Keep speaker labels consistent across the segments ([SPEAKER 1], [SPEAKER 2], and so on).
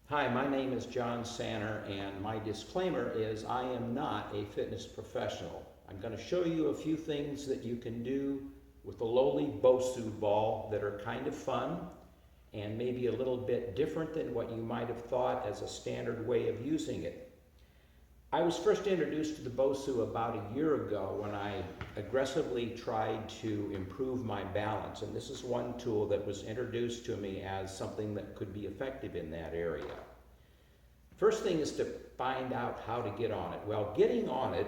[SPEAKER 1] Hi, my name is John Sanner, and my disclaimer is I am not a fitness professional. I'm going to show you a few things that you can do with the lowly Bosu ball that are kind of fun and maybe a little bit different than what you might have thought as a standard way of using it. I was first introduced to the Bosu about a year ago when I aggressively tried to improve my balance, and this is one tool that was introduced to me as something that could be effective in that area. First thing is to find out how to get on it. Well, getting on it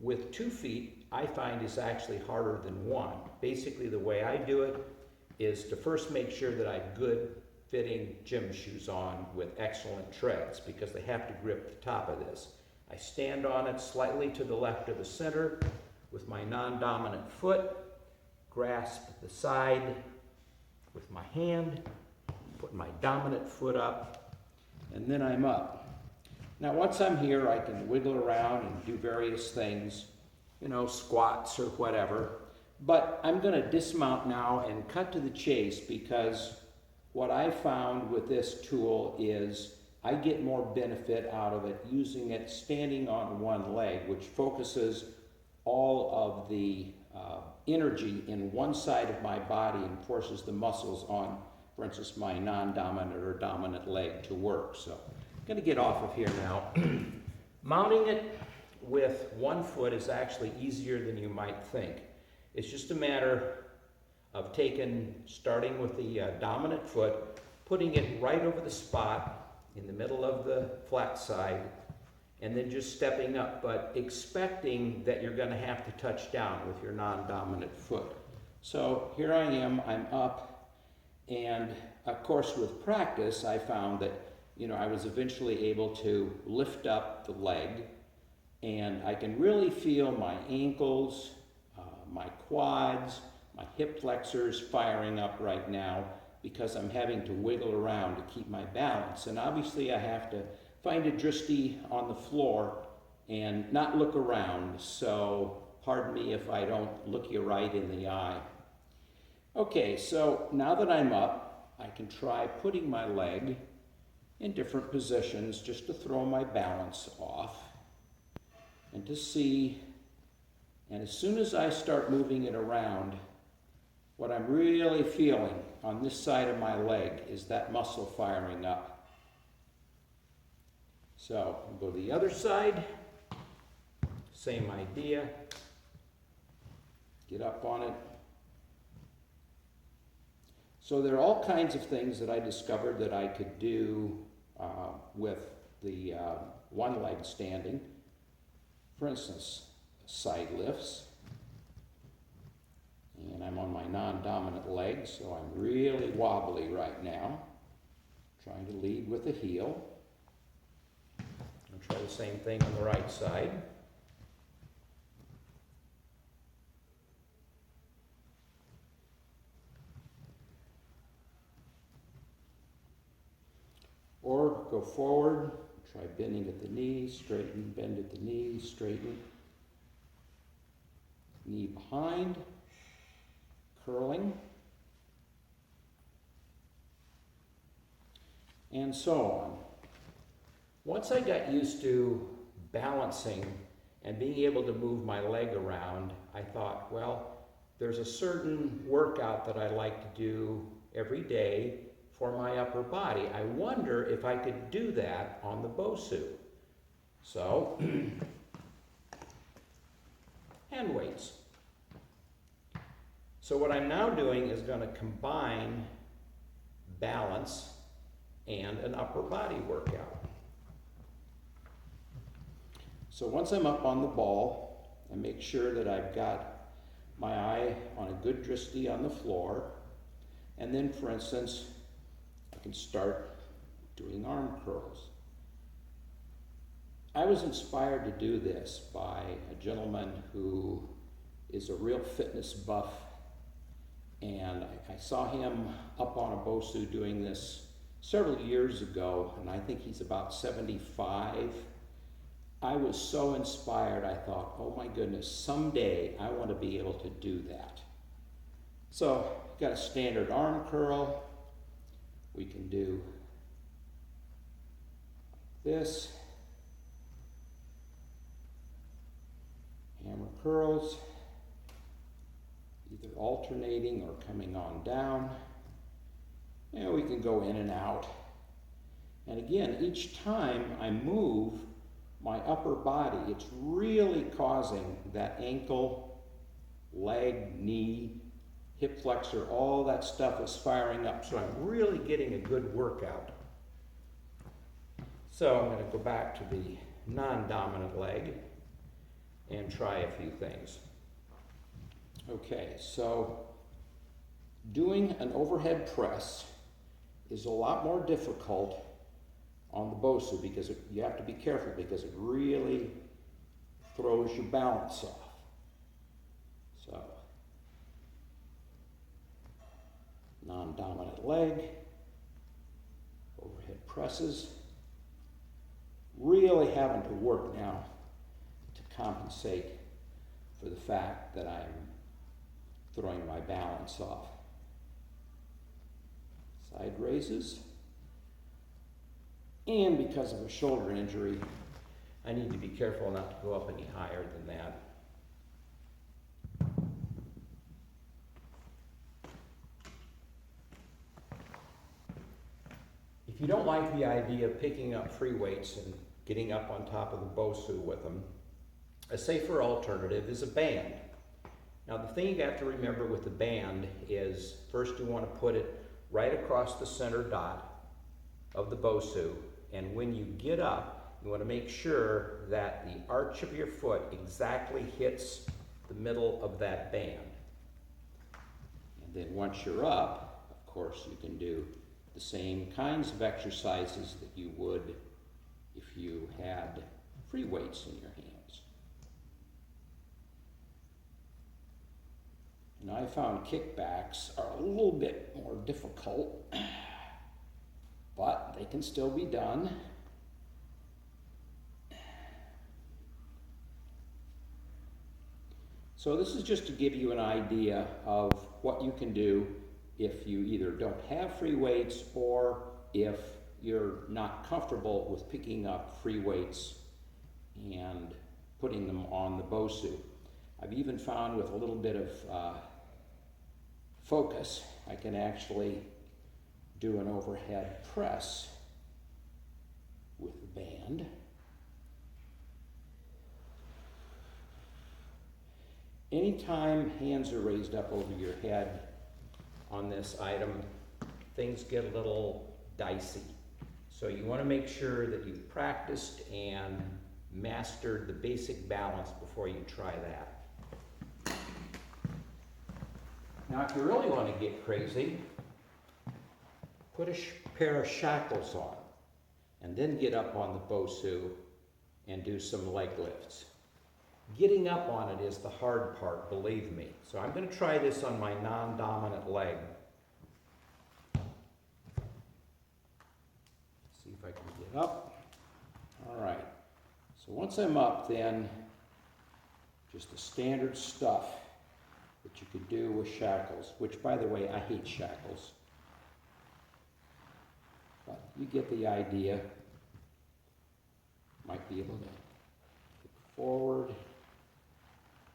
[SPEAKER 1] with 2 feet I find is actually harder than one. Basically, the way I do it is to first make sure that I have good fitting gym shoes on with excellent treads, because they have to grip the top of this. I stand on it slightly to the left of the center with my non-dominant foot, grasp the side with my hand, put my dominant foot up, and then I'm up. Now once I'm here, I can wiggle around and do various things, squats or whatever, but I'm going to dismount now and cut to the chase, because what I found with this tool is I get more benefit out of it using it standing on one leg, which focuses all of the energy in one side of my body and forces the muscles on, for instance, my non-dominant or dominant leg to work. So I'm going to get off of here now. Mounting it with one foot is actually easier than you might think. It's just a matter of starting with the dominant foot, putting it right over the spot in the middle of the flat side, and then just stepping up, but expecting that you're going to have to touch down with your non-dominant foot. So here I am, I'm up, and of course with practice I found that I was eventually able to lift up the leg, and I can really feel my ankles, my quads, my hip flexors firing up right now, because I'm having to wiggle around to keep my balance. And obviously I have to find adristi on the floor and not look around, so pardon me if I don't look you right in the eye. Okay, so now that I'm up, I can try putting my leg in different positions just to throw my balance off and to see, and as soon as I start moving it around, what I'm really feeling on this side of my leg is that muscle firing up. So I'll go to the other side, same idea, get up on it. So there are all kinds of things that I discovered that I could do with the one leg standing. For instance, side lifts. And I'm on my non-dominant leg, so I'm really wobbly right now. Trying to lead with the heel. I'll try the same thing on the right side. Or go forward, try bending at the knees, straighten, bend at the knees, straighten. Knee behind. Curling, and so on. Once I got used to balancing and being able to move my leg around, I thought, well, there's a certain workout that I like to do every day for my upper body. I wonder if I could do that on the Bosu. So, hand weights. So what I'm now doing is going to combine balance and an upper body workout. So once I'm up on the ball, I make sure that I've got my eye on a good adristi on the floor, and then, for instance, I can start doing arm curls. I was inspired to do this by a gentleman who is a real fitness buff, and I saw him up on a Bosu doing this several years ago, and I think he's about 75. I was so inspired, I thought, oh my goodness, someday I want to be able to do that. So, got a standard arm curl. We can do this. Hammer curls, either alternating or coming on down. And we can go in and out. And again, each time I move my upper body, it's really causing that ankle, leg, knee, hip flexor, all that stuff is firing up. So I'm really getting a good workout. So I'm going to go back to the non-dominant leg and try a few things. Okay, so doing an overhead press is a lot more difficult on the Bosu because you have to be careful because it really throws your balance off. So, non-dominant leg, overhead presses, really having to work now to compensate for the fact that I'm throwing my balance off. Side raises. And because of a shoulder injury, I need to be careful not to go up any higher than that. If you don't like the idea of picking up free weights and getting up on top of the Bosu with them, a safer alternative is a band. Now the thing you have to remember with the band is first you want to put it right across the center dot of the Bosu, and when you get up, you want to make sure that the arch of your foot exactly hits the middle of that band. And then once you're up, of course, you can do the same kinds of exercises that you would if you had free weights in your hands. And I found kickbacks are a little bit more difficult, but they can still be done. So this is just to give you an idea of what you can do if you either don't have free weights or if you're not comfortable with picking up free weights and putting them on the Bosu. I've even found with a little bit of focus, I can actually do an overhead press with the band. Anytime hands are raised up over your head on this item, things get a little dicey. So you want to make sure that you've practiced and mastered the basic balance before you try that. Now, if you really want to get crazy, put a pair of shackles on and then get up on the Bosu and do some leg lifts. Getting up on it is the hard part, believe me. So I'm going to try this on my non-dominant leg. See if I can get up. All right. So once I'm up, then just the standard stuff that you could do with shackles, which, by the way, I hate shackles. But you get the idea. Might be able to kick forward,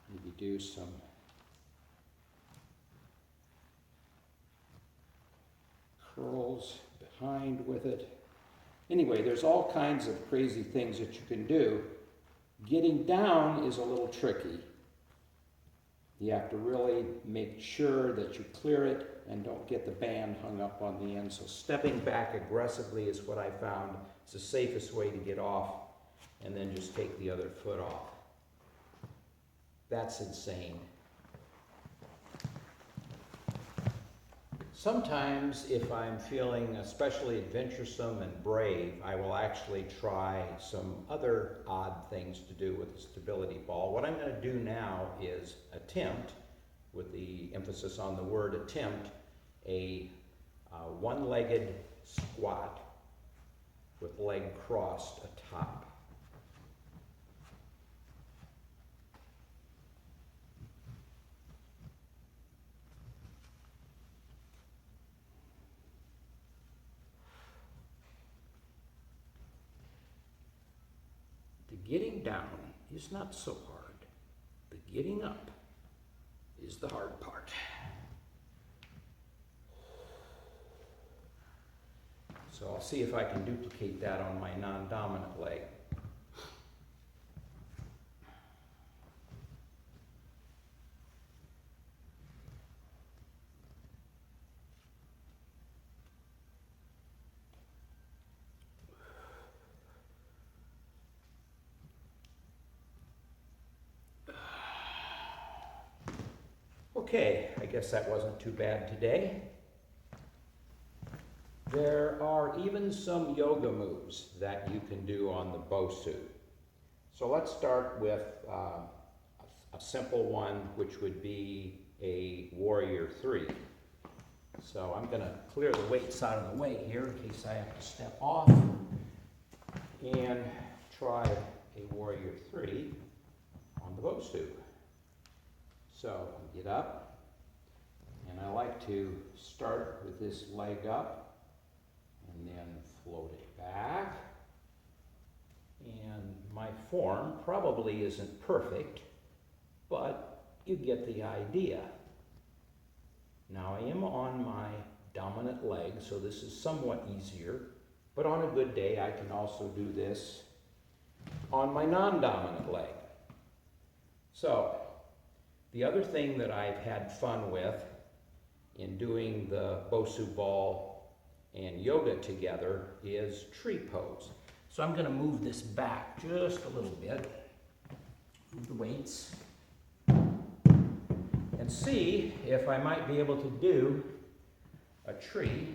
[SPEAKER 1] maybe do some curls behind with it. Anyway, there's all kinds of crazy things that you can do. Getting down is a little tricky. You have to really make sure that you clear it and don't get the band hung up on the end. So stepping back aggressively is what I found is the safest way to get off, and then just take the other foot off. That's insane. Sometimes if I'm feeling especially adventuresome and brave, I will actually try some other odd things to do with the stability ball. What I'm going to do now is attempt, with the emphasis on the word attempt, a one-legged squat with leg crossed atop. getting down is not so hard. The getting up is the hard part. So I'll see if I can duplicate that on my non-dominant leg. Okay, I guess that wasn't too bad today. There are even some yoga moves that you can do on the Bosu. So let's start with a simple one, which would be a warrior 3. So I'm going to clear the weights out of the way here in case I have to step off and try a warrior 3 on the Bosu. So get up, and I like to start with this leg up and then float it back. And my form probably isn't perfect, but you get the idea. Now I am on my dominant leg, so this is somewhat easier, but on a good day I can also do this on my non-dominant leg. So the other thing that I've had fun with in doing the Bosu Ball and yoga together is tree pose. So I'm going to move this back just a little bit, move the weights, and see if I might be able to do a tree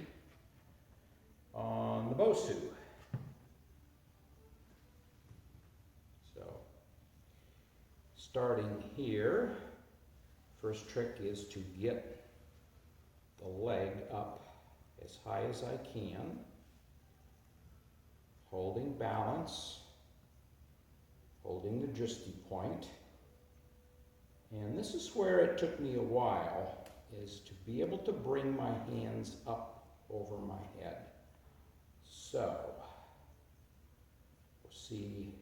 [SPEAKER 1] on the Bosu. So starting here, first trick is to get the leg up as high as I can, holding balance, holding the adristi point. And this is where it took me a while, is to be able to bring my hands up over my head. So we'll see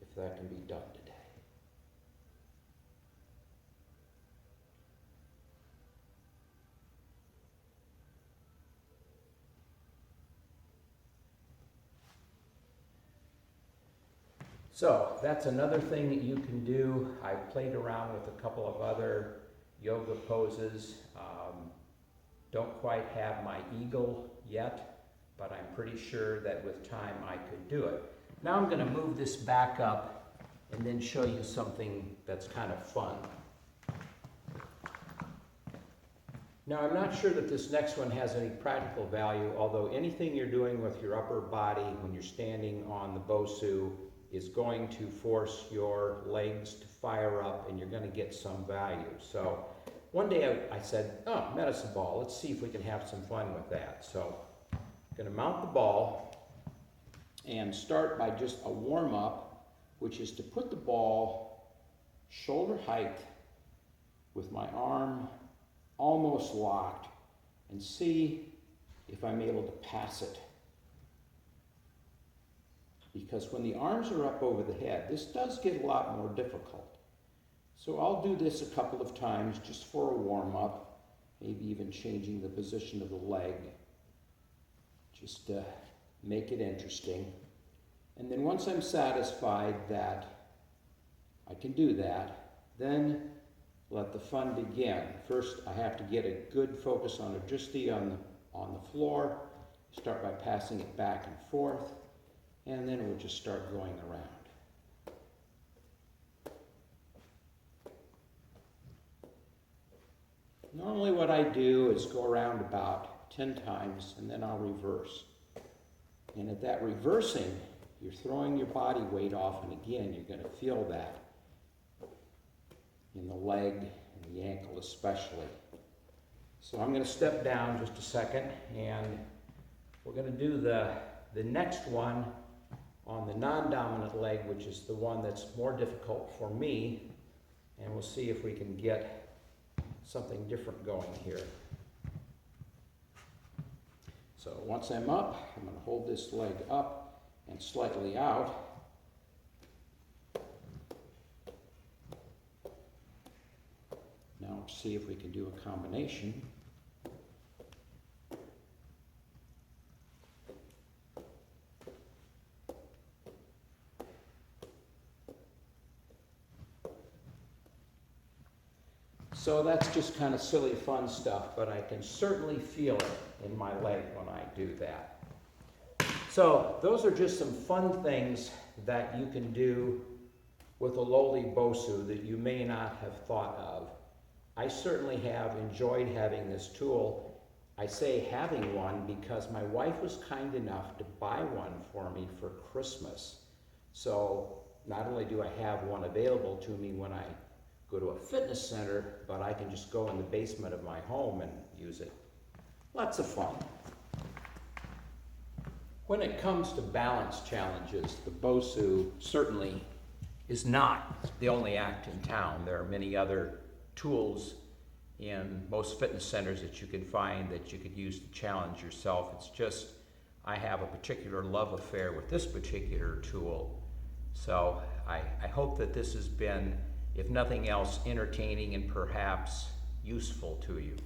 [SPEAKER 1] if that can be done today. So that's another thing that you can do. I've played around with a couple of other yoga poses. Don't quite have my eagle yet, but I'm pretty sure that with time I could do it. Now I'm going to move this back up and then show you something that's kind of fun. Now I'm not sure that this next one has any practical value, although anything you're doing with your upper body when you're standing on the Bosu is going to force your legs to fire up, and you're going to get some value. So one day I said, oh, medicine ball, let's see if we can have some fun with that. So I'm going to mount the ball and start by just a warm-up, which is to put the ball shoulder height with my arm almost locked and see if I'm able to pass it. Because when the arms are up over the head, this does get a lot more difficult. So I'll do this a couple of times just for a warm-up, maybe even changing the position of the leg, just to make it interesting. And then once I'm satisfied that I can do that, then let the fun begin. First, I have to get a good focus on adristi on the floor, start by passing it back and forth, and then we'll just start going around. Normally what I do is go around about 10 times and then I'll reverse. And at that reversing, you're throwing your body weight off, and again, you're going to feel that in the leg and the ankle especially. So I'm going to step down just a second, and we're going to do the next one on the non-dominant leg, which is the one that's more difficult for me, and we'll see if we can get something different going here. So once I'm up, I'm going to hold this leg up and slightly out, see if we can do a combination. So that's just kind of silly fun stuff, but I can certainly feel it in my leg when I do that. So those are just some fun things that you can do with a lowly Bosu that you may not have thought of. I certainly have enjoyed having this tool. I say having one because my wife was kind enough to buy one for me for Christmas. So not only do I have one available to me when I go to a fitness center, but I can just go in the basement of my home and use it. Lots of fun. When it comes to balance challenges, the Bosu certainly is not the only act in town. There are many other tools in most fitness centers that you can find that you could use to challenge yourself. It's just, I have a particular love affair with this particular tool. So I hope that this has been, if nothing else, entertaining and perhaps useful to you.